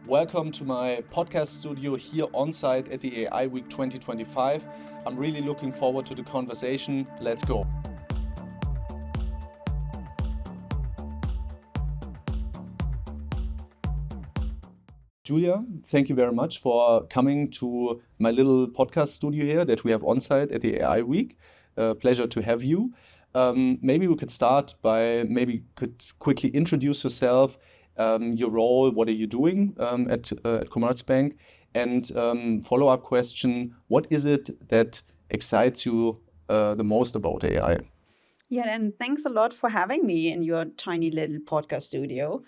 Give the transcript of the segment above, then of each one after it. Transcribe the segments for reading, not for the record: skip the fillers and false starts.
Welcome to my podcast studio here on site at the AI Week 2025. I'm really looking forward to the conversation. Let's go. Julia, thank you very much for coming to my little podcast studio here that we have on site at the AI Week. Pleasure to have you. Maybe we could start by could quickly introduce yourself, your role, what are you doing at Commerzbank, and follow-up question, what is it that excites you the most about AI? Yeah, and thanks a lot for having me in your tiny little podcast studio.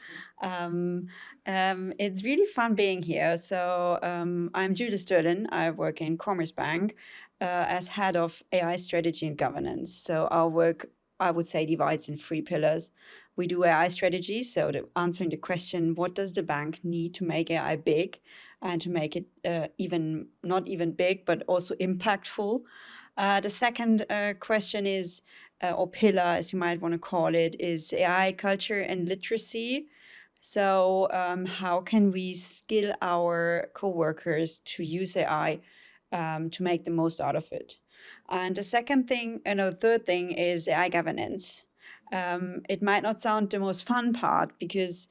It's really fun being here. I'm Julia Sterlin. I work in Commerzbank as head of AI strategy and governance. So our work, I would say, divides in three pillars. We do AI strategy, so answering the question, what does the bank need to make AI big and to make it not even big, but also impactful? The second question is or pillar, as you might want to call it, is AI culture and literacy. So, how can we skill our coworkers to use AI to make the most out of it? And the third thing is AI governance. It might not sound the most fun part because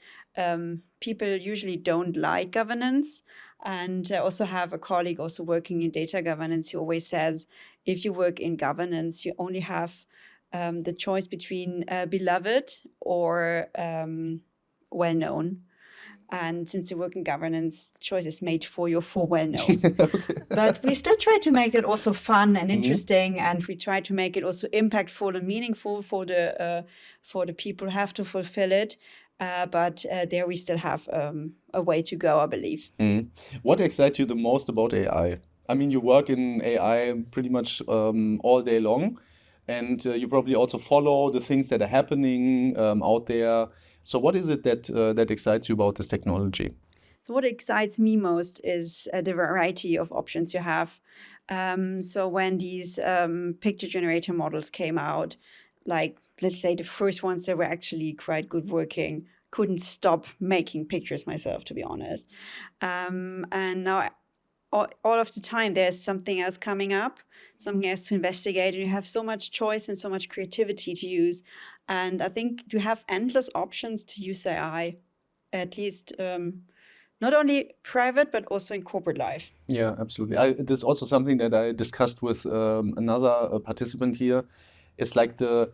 people usually don't like governance. And I also have a colleague also working in data governance who always says, if you work in governance, you only have the choice between beloved or well known. And since you work in governance, choice is made for you for well known. Okay. But we still try to make it also fun and interesting, and we try to make it also impactful and meaningful for the people who have to fulfill it. But there we still have a way to go, I believe. What excites you the most about AI? I mean, you work in AI pretty much all day long, and you probably also follow the things that are happening out there. So, what is it that excites you about this technology? So what excites me most is the variety of options you have. So when these picture generator models came out, like let's say the first ones that were actually quite good working, couldn't stop making pictures myself, to be honest. And now all of the time there's something else coming up, something else to investigate, and you have so much choice and so much creativity to use. And I think you have endless options to use AI, at least not only private, but also in corporate life. Yeah, absolutely. This is also something that I discussed with another participant here. It's like the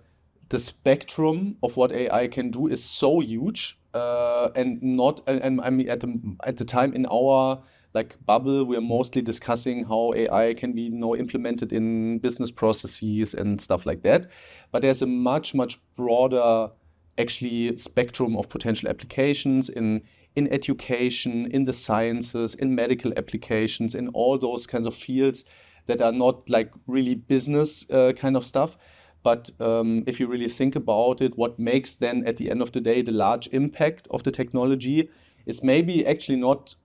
spectrum of what AI can do is so huge, and not and I mean at the time in our like bubble, we are mostly discussing how AI can be implemented in business processes and stuff like that. But there's a much broader actually spectrum of potential applications in education, in the sciences, in medical applications, in all those kinds of fields that are not like really business kind of stuff. But if you really think about it, what makes then at the end of the day the large impact of the technology is maybe actually not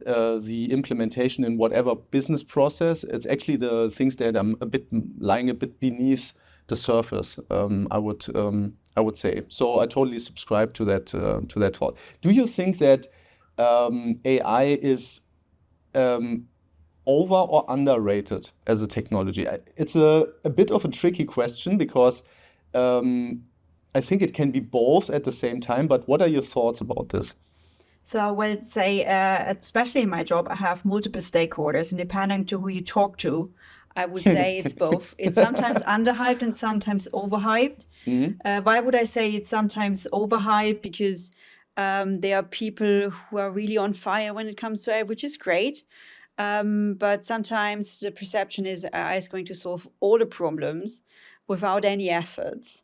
the implementation in whatever business process. It's actually the things that are lying a bit beneath the surface. I would say. So I totally subscribe to that thought. Do you think that AI is over or underrated as a technology? It's a bit of a tricky question because I think it can be both at the same time. But what are your thoughts about this? So I would say, especially in my job, I have multiple stakeholders, and depending to who you talk to, I would say it's both. It's sometimes underhyped and sometimes overhyped. Why would I say it's sometimes overhyped? Because there are people who are really on fire when it comes to AI, which is great. But sometimes the perception is AI is going to solve all the problems without any efforts,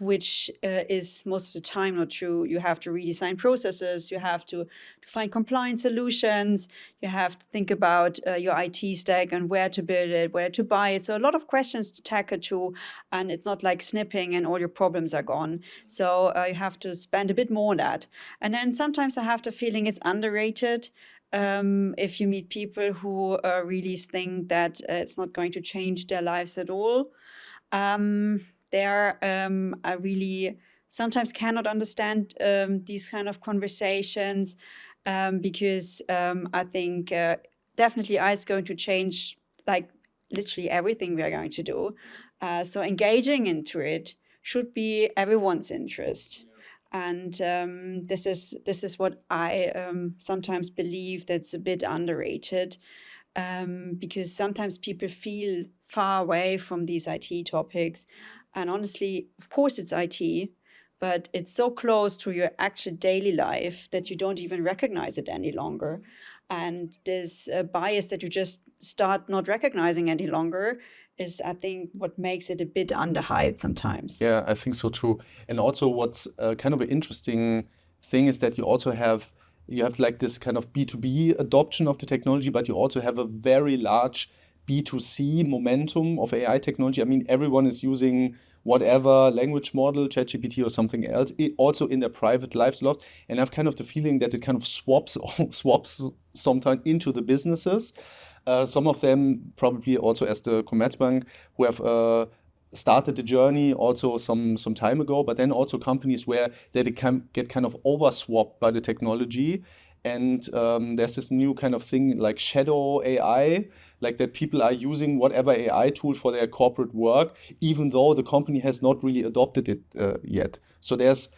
which is most of the time not true. You have to redesign processes, you have to find compliance solutions, you have to think about your IT stack and where to build it, where to buy it. So a lot of questions to tackle too, and it's not like snipping and all your problems are gone. So you have to spend a bit more on that. And then sometimes I have the feeling it's underrated. If you meet people who really think that it's not going to change their lives at all, there I really sometimes cannot understand these kind of conversations, because I think definitely AI is going to change like literally everything we are going to do. So engaging into it should be everyone's interest. And this is what I sometimes believe that's a bit underrated, because sometimes people feel far away from these IT topics. And honestly, of course, it's IT, but it's so close to your actual daily life that you don't even recognize it any longer. And this bias that you just start not recognizing any longer is, I think, what makes it a bit underhyped sometimes. Yeah, I think so too. And also, what's kind of an interesting thing is that you have like this kind of B2B adoption of the technology, but you also have a very large B2C momentum of AI technology. I mean, everyone is using whatever language model, ChatGPT or something else, also in their private lives a lot. And I have kind of the feeling that it kind of swaps sometimes into the businesses. Some of them probably also as the Commerzbank who have started the journey also some time ago, but then also companies where they can get kind of overswapped by the technology. And there's this new kind of thing like shadow AI, like that people are using whatever AI tool for their corporate work, even though the company has not really adopted it yet. So there's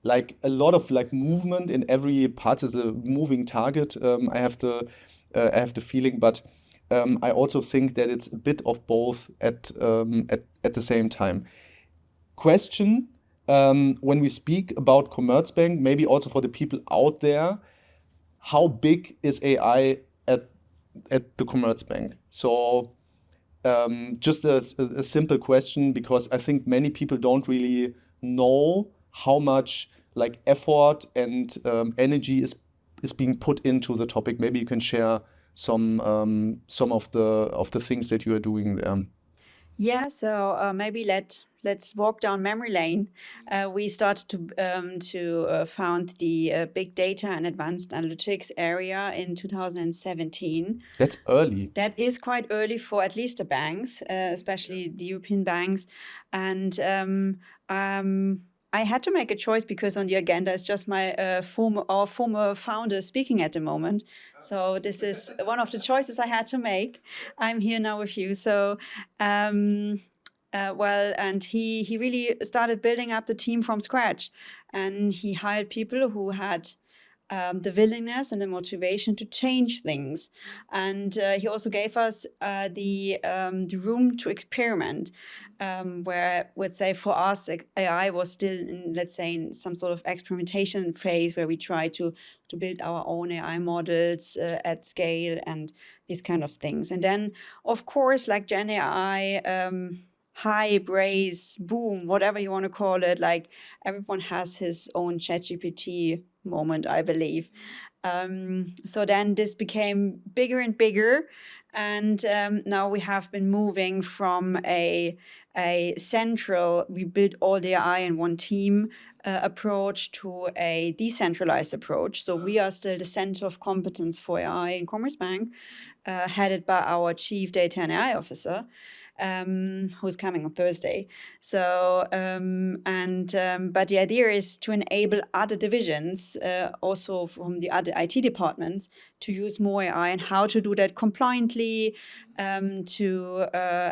like a lot of like movement in every part is a moving target. I have the feeling, but I also think that it's a bit of both at the same time. Question: when we speak about Commerzbank, maybe also for the people out there, how big is AI at the Commerzbank? So just a simple question because I think many people don't really know how much like effort and energy is being put into the topic. Maybe you can share some of the things that you are doing there. Yeah, so maybe let's walk down memory lane. We started to found the big data and advanced analytics area in 2017. That's early. That is quite early for at least the banks, especially the European banks. And I had to make a choice because on the agenda is just my our former founder speaking at the moment. So this is one of the choices I had to make. I'm here now with you. So well, and he really started building up the team from scratch, and he hired people who had the willingness and the motivation to change things. And he also gave us the room to experiment, where, let's say, for us, AI was still, in, let's say, in some sort of experimentation phase where we try to build our own AI models at scale and these kind of things. And then, of course, like Gen AI, hype, race, boom, whatever you want to call it, like everyone has his own ChatGPT moment, I believe. So then this became bigger and bigger. And now we have been moving from a central, we build all the AI in one team approach to a decentralized approach. So we are still the center of competence for AI in Commerzbank, headed by our chief data and AI officer, who's coming on Thursday. So, but the idea is to enable other divisions, also from the other IT departments, to use more AI and how to do that compliantly, to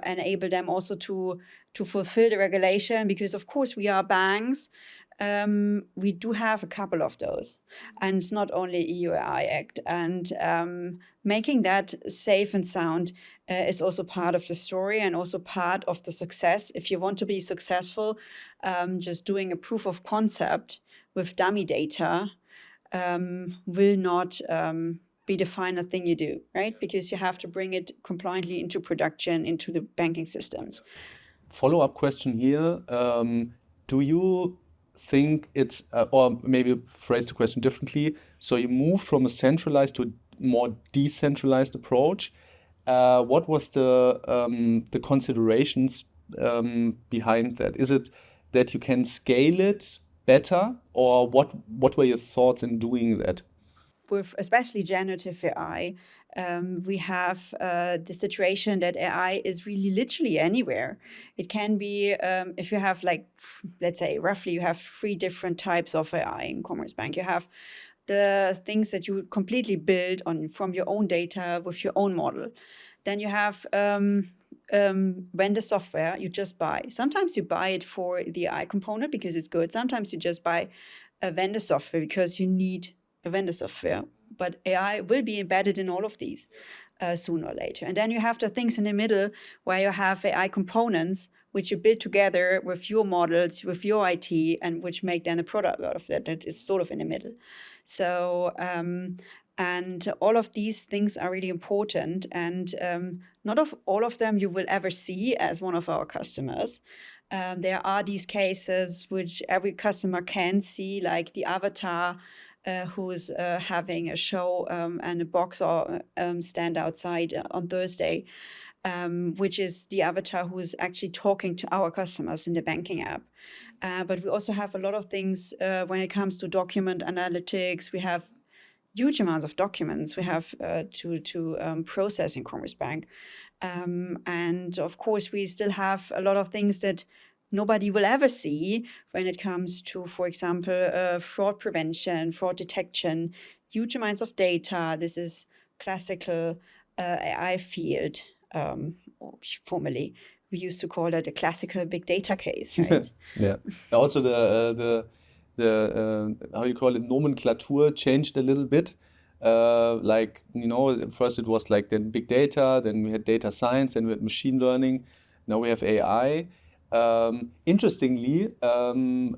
enable them also to fulfill the regulation. Because of course we are banks. We do have a couple of those, and it's not only EU AI Act, and making that safe and sound is also part of the story and also part of the success. If you want to be successful, just doing a proof of concept with dummy data will not be the final thing you do, right? Because you have to bring it compliantly into production, into the banking systems. Follow-up question here. Do you think it's, or maybe phrase the question differently, so you move from a centralized to a more decentralized approach. What was the considerations behind that? Is it that you can scale it better, or what were your thoughts in doing that? with especially generative AI, we have the situation that AI is really literally anywhere. It can be, if you have like, let's say roughly, you have 3 different types of AI in Commerzbank. You have the things that you completely build on from your own data with your own model. Then you have vendor software you just buy. Sometimes you buy it for the AI component because it's good. Sometimes you just buy a vendor software because you need a vendor software. But AI will be embedded in all of these sooner or later. And then you have the things in the middle where you have AI components which you build together with your models, with your IT, and which make then a product out of that is sort of in the middle. So, and all of these things are really important. And not of all of them you will ever see as one of our customers. There are these cases which every customer can see, like the avatar who's having a show and a box or stand outside on Thursday, which is the avatar who is actually talking to our customers in the banking app. But we also have a lot of things when it comes to document analytics. We have huge amounts of documents we have to process in Commerzbank. And of course, we still have a lot of things that nobody will ever see when it comes to, for example, fraud prevention, fraud detection, huge amounts of data. This is classical AI field. Or formerly, we used to call it a classical big data case, right? Yeah. Also, the how you call it, nomenclature changed a little bit. Like, at first it was like then big data, then we had data science, then we had machine learning. Now we have AI. Interestingly,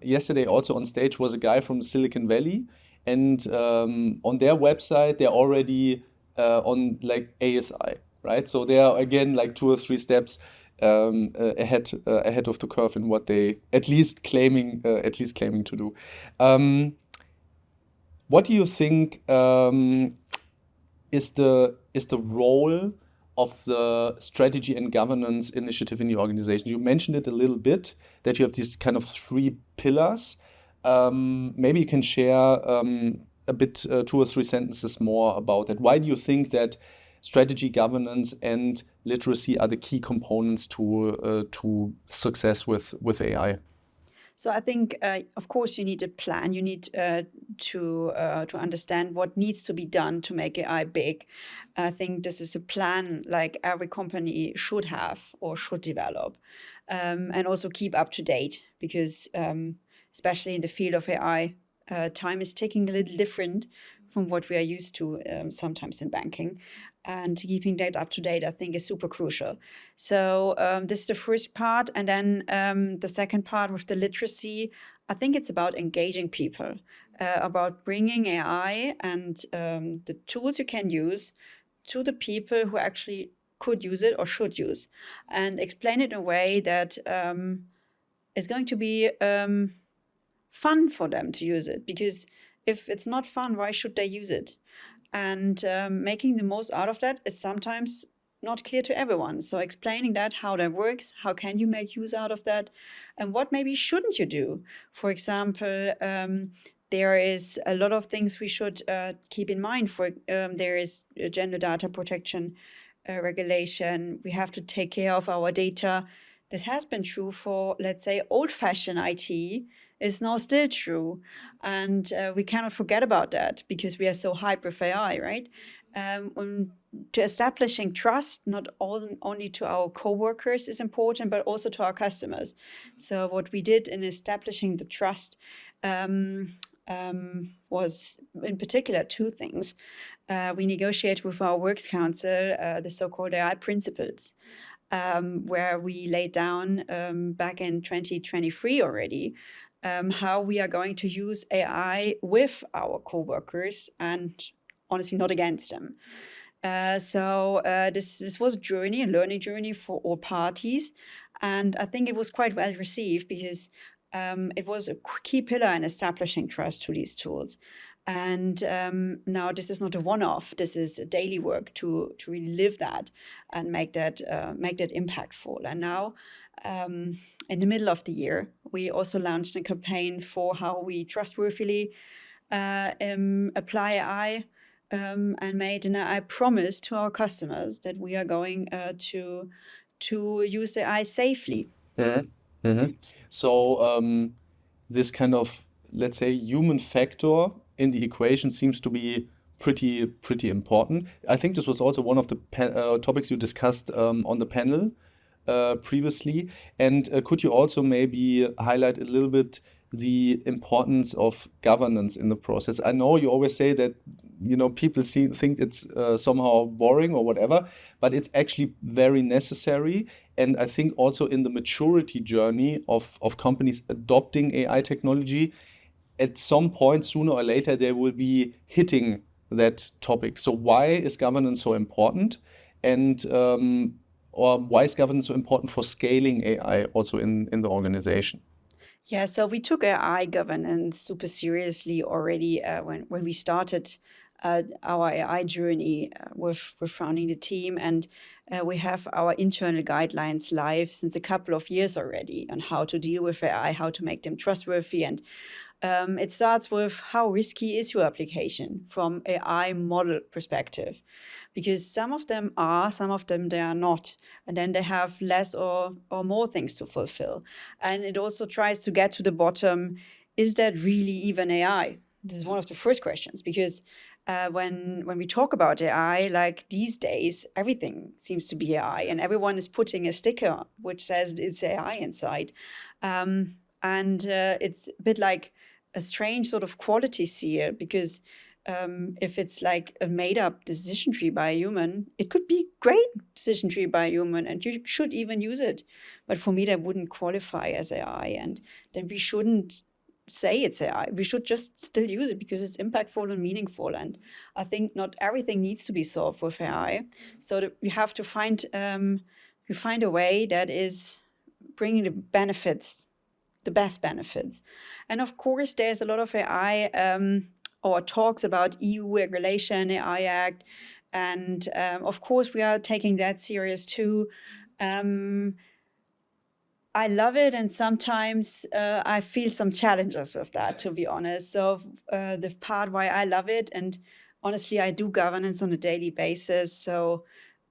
yesterday also on stage was a guy from Silicon Valley, and on their website they're already on like ASI, right? So they are again like 2 or 3 steps ahead of the curve in what they at least claiming to do. What do you think is the role of the strategy and governance initiative in your organization? You mentioned it a little bit that you have these kind of 3 pillars. Maybe you can share a bit, 2 or 3 sentences more about that. Why do you think that strategy, governance, and literacy are the key components to success with AI? So I think, of course, you need a plan. You need to understand what needs to be done to make AI big. I think this is a plan like every company should have or should develop, and also keep up to date because, especially in the field of AI, time is ticking a little different from what we are used to sometimes in banking. And keeping that up to date, I think, is super crucial. So this is the first part. And then the second part with the literacy, I think it's about engaging people, about bringing AI and the tools you can use to the people who actually could use it or should use, and explain it in a way that is going to be fun for them to use it. Because if it's not fun, why should they use it? And making the most out of that is sometimes not clear to everyone. So explaining that, how that works, how can you make use out of that, and what maybe shouldn't you do? For example, there is a lot of things we should keep in mind. There is a gender data protection regulation. We have to take care of our data. This has been true for, let's say, old-fashioned IT, is now still true. And we cannot forget about that because we are so hyped with AI, right? To establishing trust, not only to our coworkers is important, but also to our customers. So what we did in establishing the trust was in particular 2 things. We negotiated with our works council the so-called AI principles, where we laid down back in 2023 already how we are going to use AI with our coworkers and honestly not against them. So this was a learning journey for all parties. And I think it was quite well received because it was a key pillar in establishing trust to these tools. And now this is not a one-off. This is a daily work to really live that and make that impactful. And now, in the middle of the year, we also launched a campaign for how we trustworthily apply AI and made an AI promise to our customers that we are going to use AI safely. So this kind of, let's say, human factor in the equation seems to be pretty important. I think this was also one of the topics you discussed on the panel previously. And could you also maybe highlight a little bit the importance of governance in the process? I know you always say that people think it's somehow boring or whatever, but it's actually very necessary. And I think also in the maturity journey of companies adopting AI technology, at some point, sooner or later, they will be hitting that topic. So why is governance so important? And or why is governance so important for scaling AI also in the organization? Yeah, so we took AI governance super seriously already when we started our AI journey with founding the team, and we have our internal guidelines live since a couple of years already on how to deal with AI, how to make them trustworthy, and it starts with how risky is your application from AI model perspective, because some of them are, some of them they are not, and then they have less or more things to fulfill. And it also tries to get to the bottom, is that really even AI? This is one of the first questions, because when we talk about AI, like these days, everything seems to be AI, and everyone is putting a sticker which says it's AI inside. And it's a bit like a strange sort of quality seal, because if it's like a made-up decision tree by a human, it could be great decision tree by a human, and you should even use it. But for me, that wouldn't qualify as AI, and then we shouldn't say it's AI. We should just still use it because it's impactful and meaningful. And I think not everything needs to be solved with AI. So that we have to find a way that is bringing the benefits, the best benefits. And of course, there's a lot of AI or talks about EU regulation, AI Act. And of course, we are taking that serious too. I love it, and sometimes I feel some challenges with that, to be honest. So the part why I love it, and honestly, I do governance on a daily basis, so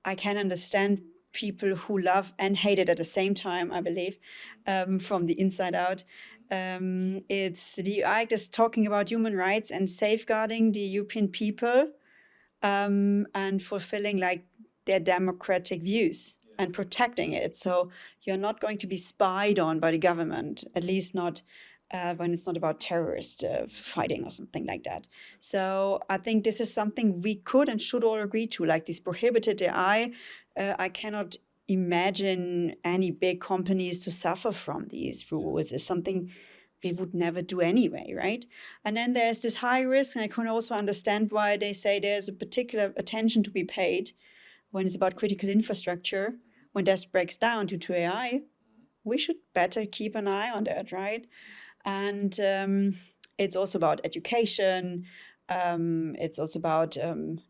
I can understand people who love and hate it at the same time, I believe, from the inside out. It's the act is talking about human rights and safeguarding the European people, and fulfilling like their democratic views and protecting it. So you're not going to be spied on by the government, at least not when it's not about terrorist fighting or something like that. So I think this is something we could and should all agree to, like this prohibited AI. I cannot imagine any big companies to suffer from these rules. It's something we would never do anyway, right? And then there's this high risk, and I can also understand why they say there's a particular attention to be paid when it's about critical infrastructure. When this breaks down due to AI, we should better keep an eye on that, right? And it's also about education. It's also about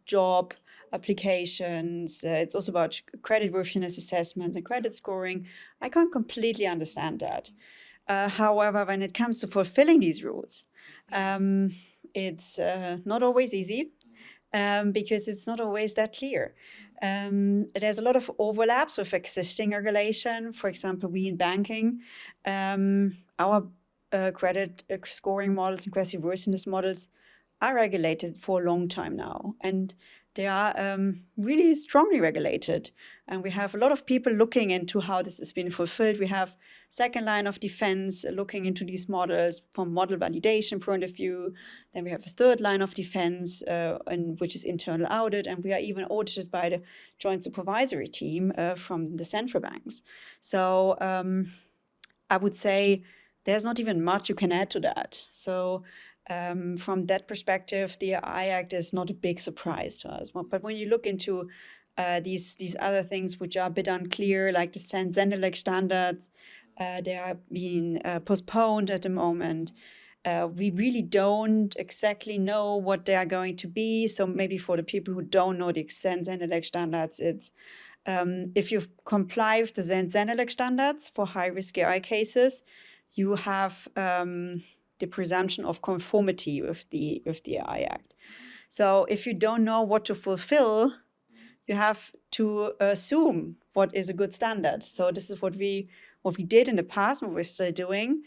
job applications. It's also about creditworthiness assessments and credit scoring. I can't completely understand that. However, when it comes to fulfilling these rules, it's not always easy, because it's not always that clear. There's a lot of overlaps with existing regulation. For example, we in banking, our credit scoring models and creditworthiness models are regulated for a long time now, and they are really strongly regulated. And we have a lot of people looking into how this has been fulfilled. We have second line of defense looking into these models from model validation point of view. Then we have a third line of defense, which is internal audit, and we are even audited by the joint supervisory team from the central banks. So I would say there's not even much you can add to that. So from that perspective, the AI Act is not a big surprise to us. But when you look into these other things which are a bit unclear, like the Zenelec standards, they are being postponed at the moment. We really don't exactly know what they are going to be. So maybe for the people who don't know the Zenelec standards, it's if you comply with the Zenelec standards for high-risk AI cases, you have the presumption of conformity with the AI Act. So if you don't know what to fulfill, you have to assume what is a good standard. So this is what we did in the past, what we're still doing.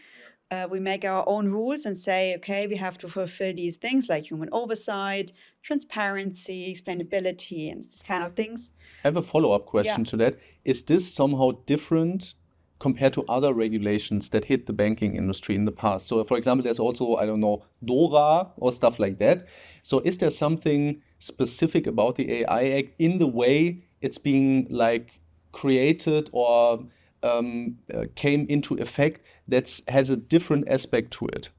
We make our own rules and say, okay, we have to fulfill these things like human oversight, transparency, explainability, and these kind of things. I have a follow-up Yeah. question to that. Is this somehow different compared to other regulations that hit the banking industry in the past? So, for example, there's also, I don't know, DORA or stuff like that. So, is there something specific about the AI Act in the way it's being like created or came into effect that has a different aspect to it?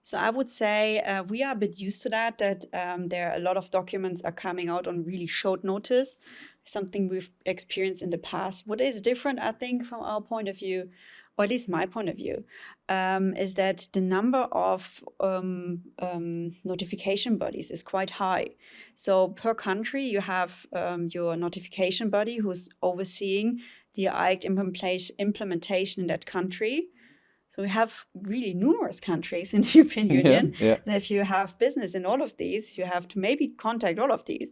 So I would say we are a bit used to that there are a lot of documents are coming out on really short notice, something we've experienced in the past. What is different, I think, from our point of view, or at least my point of view, is that the number of notification bodies is quite high. So per country, you have your notification body who's overseeing the AI implementation in that country. So we have really numerous countries in the European Union. Yeah. And if you have business in all of these, you have to maybe contact all of these.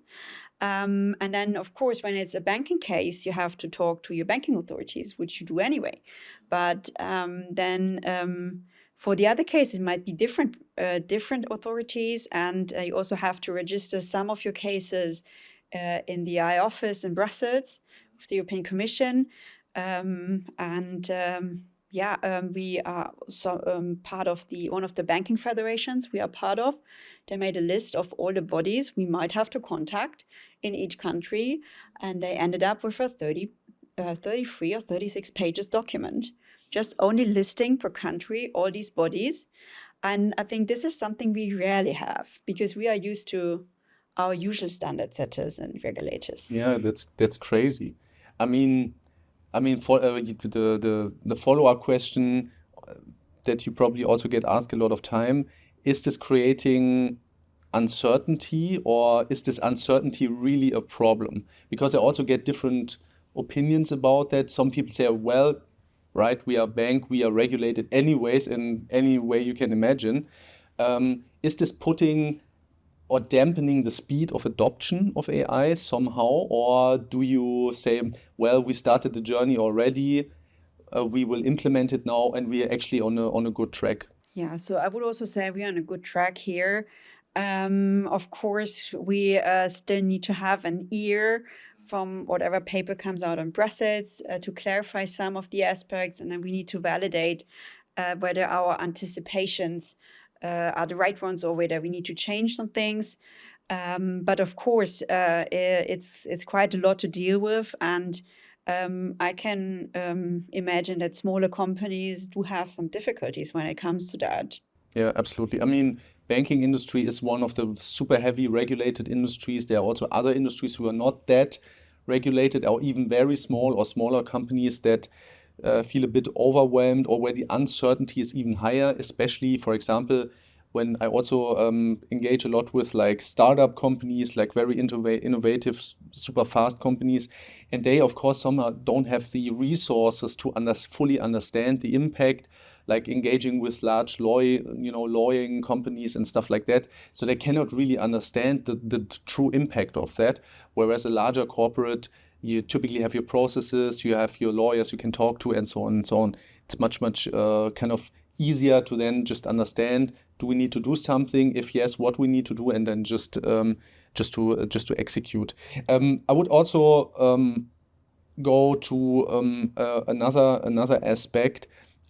And then, of course, when it's a banking case, you have to talk to your banking authorities, which you do anyway. But then for the other cases, it might be different authorities. And you also have to register some of your cases in the AI office in Brussels of the European Commission. We are part of one of the banking federations we are part of. They made a list of all the bodies we might have to contact in each country, and they ended up with a 33 or 36 pages document, just only listing per country all these bodies. And I think this is something we rarely have because we are used to our usual standard setters and regulators. Yeah, that's crazy. I mean, for the follow-up question that you probably also get asked a lot of time, is this creating uncertainty or is this uncertainty really a problem? Because I also get different opinions about that. Some people say, well, right, we are bank, we are regulated anyways in any way you can imagine. Is this putting or dampening the speed of adoption of AI somehow? Or do you say, well, we started the journey already, we will implement it now, and we are actually on a good track? Yeah, so I would also say we are on a good track here. Of course, we still need to have an ear from whatever paper comes out on Brussels to clarify some of the aspects, and then we need to validate whether our anticipations are the right ones or whether we need to change some things. But of course, it's quite a lot to deal with, and I can imagine that smaller companies do have some difficulties when it comes to that. Yeah, absolutely. I mean, banking industry is one of the super heavy regulated industries. There are also other industries who are not that regulated, or even very small or smaller companies that feel a bit overwhelmed, or where the uncertainty is even higher, especially, for example, when I also engage a lot with like startup companies, like very innovative, super fast companies, and they, of course, some don't have the resources to fully understand the impact, like engaging with large lawyering companies and stuff like that. So they cannot really understand the true impact of that. Whereas a larger corporate, you typically have your processes, you have your lawyers you can talk to, and so on and so on. It's much kind of easier to then just understand, do we need to do something? If yes, what we need to do, and then just to execute. I would also go to another aspect,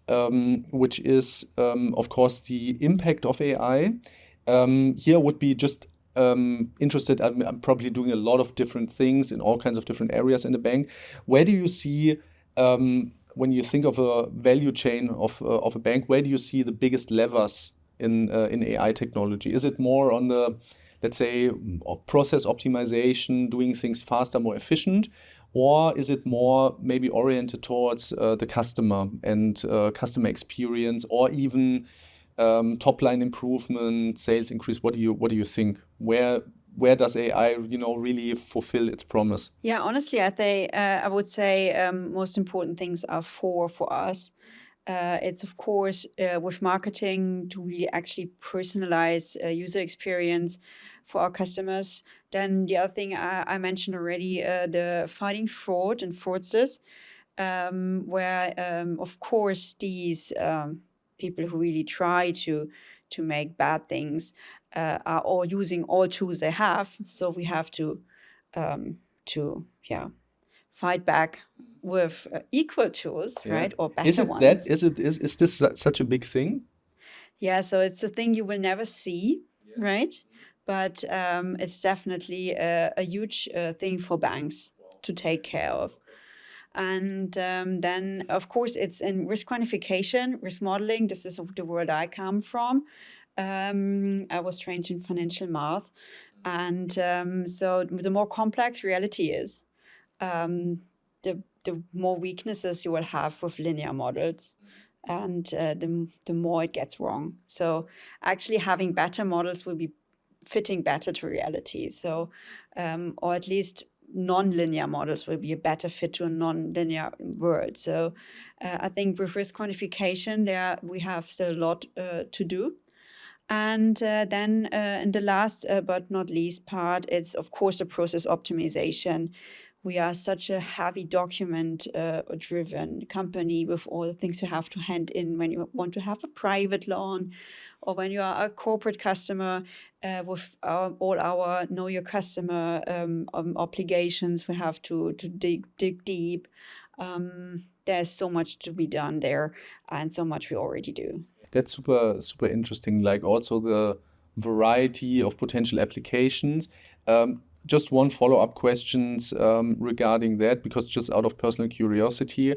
which is of course the impact of AI. Here would be just interested. I'm probably doing a lot of different things in all kinds of different areas in the bank. Where do you see, when you think of a value chain of a bank, where do you see the biggest levers in AI technology? Is it more on the, let's say, process optimization, doing things faster, more efficient? Or is it more maybe oriented towards the customer and customer experience, or even top line improvement, sales increase? What do you think? Where does AI, really fulfill its promise? Yeah, honestly, I would say most important things are four for us. It's of course with marketing to really actually personalize user experience, for our customers. Then the other thing I mentioned already, the fighting fraud and fraudsters, where of course these people who really try to make bad things are all using all tools they have. So we have to fight back with equal tools, Yeah. right, or Is better it that? ones. Is this such a big thing? Yeah, so it's a thing you will never see, Yes. right? But it's definitely a huge thing for banks to take care of. And then, of course, it's in risk quantification, risk modeling. This is the world I come from. I was trained in financial math. And so the more complex reality is, the more weaknesses you will have with linear models, and the more it gets wrong. So actually having better models will be fitting better to reality. So, or at least non-linear models will be a better fit to a non-linear world. So I think with risk quantification, there we have still a lot to do. And then in the last but not least part, it's of course the process optimization. We are such a heavy document driven company with all the things you have to hand in when you want to have a private loan, or when you are a corporate customer with all our know your customer obligations. We have to dig deep. There's so much to be done there, and so much we already do. That's super interesting. Like also the variety of potential applications. Just one follow-up questions regarding that, because just out of personal curiosity,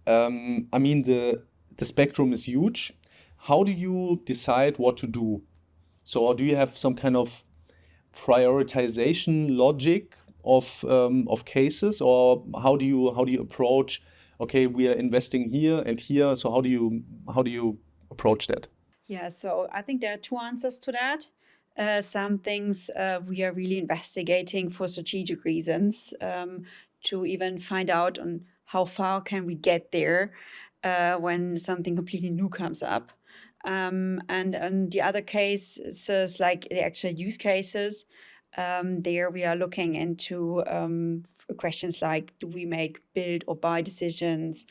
I mean the spectrum is huge. How do you decide what to do? So, or do you have some kind of prioritization logic of cases, or how do you approach? Okay, we are investing here and here. So how do you approach that? Yeah, so I think there are two answers to that. Some things we are really investigating for strategic reasons, to even find out on how far can we get there when something completely new comes up. And the other cases, like the actual use cases, there we are looking into questions like, do we make build or buy decisions?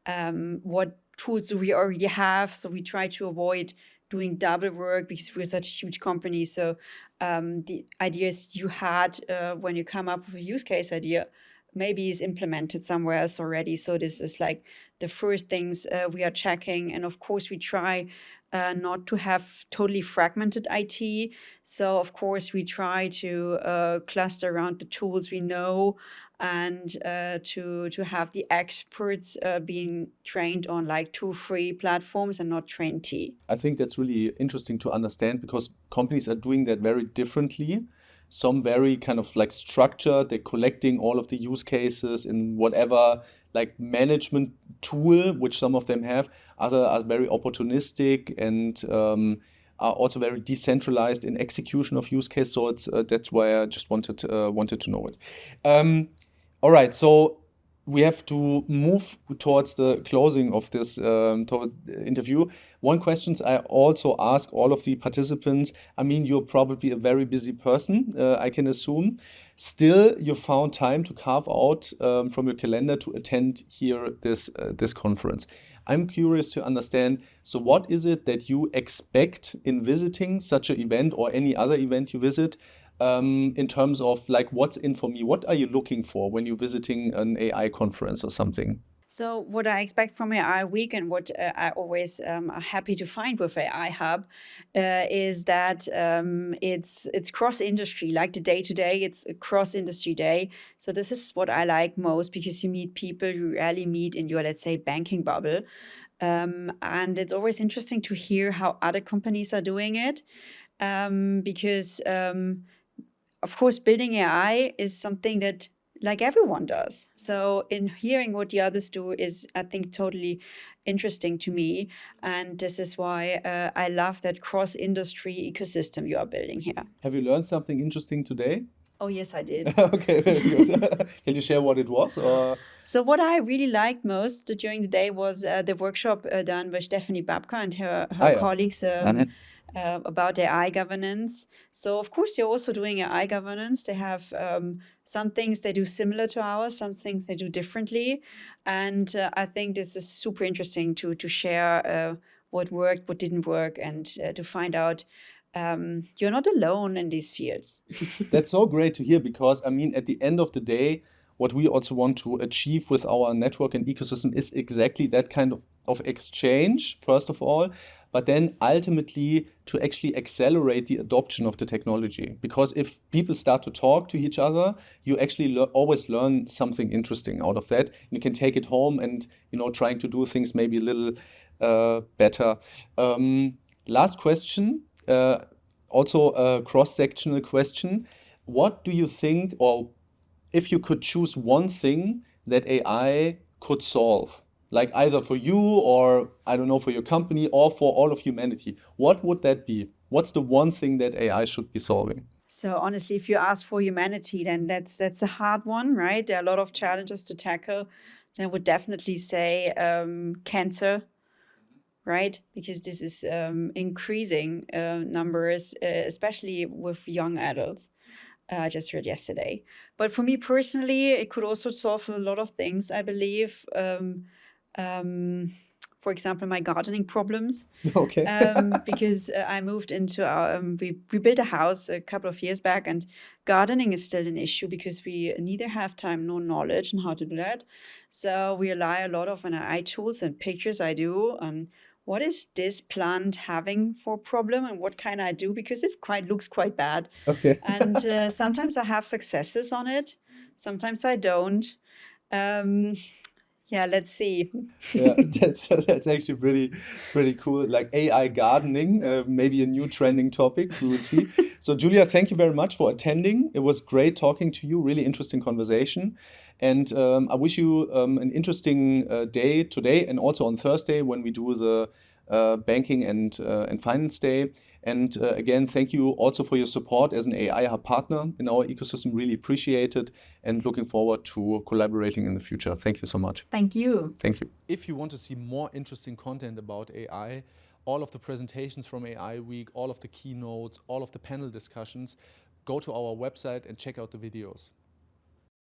What tools do we already have? So we try to avoid doing double work because we're such a huge company. So the ideas you had when you come up with a use case idea maybe is implemented somewhere else already. So this is like the first things we are checking. And of course, we try not to have totally fragmented IT. So of course, we try to cluster around the tools we know, and to have the experts being trained on like 2, 3 platforms and not 20. I think that's really interesting to understand, because companies are doing that very differently. Some very kind of like structured, they're collecting all of the use cases in whatever like management tool, which some of them have. Other are very opportunistic and are also very decentralized in execution of use case. So it's that's why I just wanted to know it. All right, so we have to move towards the closing of this toward interview. One questions I also ask all of the participants. I mean, you're probably a very busy person, I can assume. Still, you found time to carve out from your calendar to attend here this conference. I'm curious to understand. So, what is it that you expect in visiting such an event or any other event you visit? In terms of like what's in for me, what are you looking for when you're visiting an AI conference or something? So what I expect from AI Week, and what I always are happy to find with AI Hub, is that it's cross industry. Like the day to day, it's a cross industry day. So this is what I like most, because you meet people you rarely meet in your, let's say, banking bubble. And it's always interesting to hear how other companies are doing it, because of course, building AI is something that like everyone does. So in hearing what the others do is, I think, totally interesting to me. And this is why I love that cross-industry ecosystem you are building here. Have you learned something interesting today? Oh, yes, I did. Okay, very good. Can you share what it was? Or So what I really liked most during the day was the workshop done by Stephanie Babka and her ah, yeah. colleagues. Done it. about AI governance. So of course they're also doing AI governance. They have some things they do similar to ours, some things they do differently, and I think this is super interesting to share what worked, what didn't work, and to find out you're not alone in these fields. That's so great to hear because, I mean, at the end of the day, what we also want to achieve with our network and ecosystem is exactly that kind of exchange, first of all, but then ultimately to actually accelerate the adoption of the technology. Because if people start to talk to each other, you actually always learn something interesting out of that. You can take it home and, trying to do things maybe a little better. Last question. Also a cross-sectional question. What do you think, or if you could choose one thing that AI could solve, like either for you or I don't know, for your company or for all of humanity, what would that be? What's the one thing that AI should be solving? So honestly, if you ask for humanity, then that's a hard one, right? There are a lot of challenges to tackle. Then I would definitely say cancer, right? Because this is increasing numbers, especially with young adults. I just read yesterday. But for me personally, it could also solve a lot of things, I believe. Um, for example, my gardening problems. Okay. Because I moved into we built a house a couple of years back, and gardening is still an issue because we neither have time nor knowledge on how to do that. So we rely a lot of on AI tools and pictures I do on what is this plant having for problem and what can I do because it looks quite bad. Okay. And sometimes I have successes on it, sometimes I don't. Um, yeah, let's see. Yeah, that's actually pretty cool. Like AI gardening, maybe a new trending topic. We will see. So, Julia, thank you very much for attending. It was great talking to you. Really interesting conversation, and I wish you an interesting day today and also on Thursday when we do the banking and finance day. And again, thank you also for your support as an AI hub partner in our ecosystem. Really appreciate it, and looking forward to collaborating in the future. Thank you so much. Thank you. Thank you. If you want to see more interesting content about AI, all of the presentations from AI Week, all of the keynotes, all of the panel discussions, go to our website and check out the videos.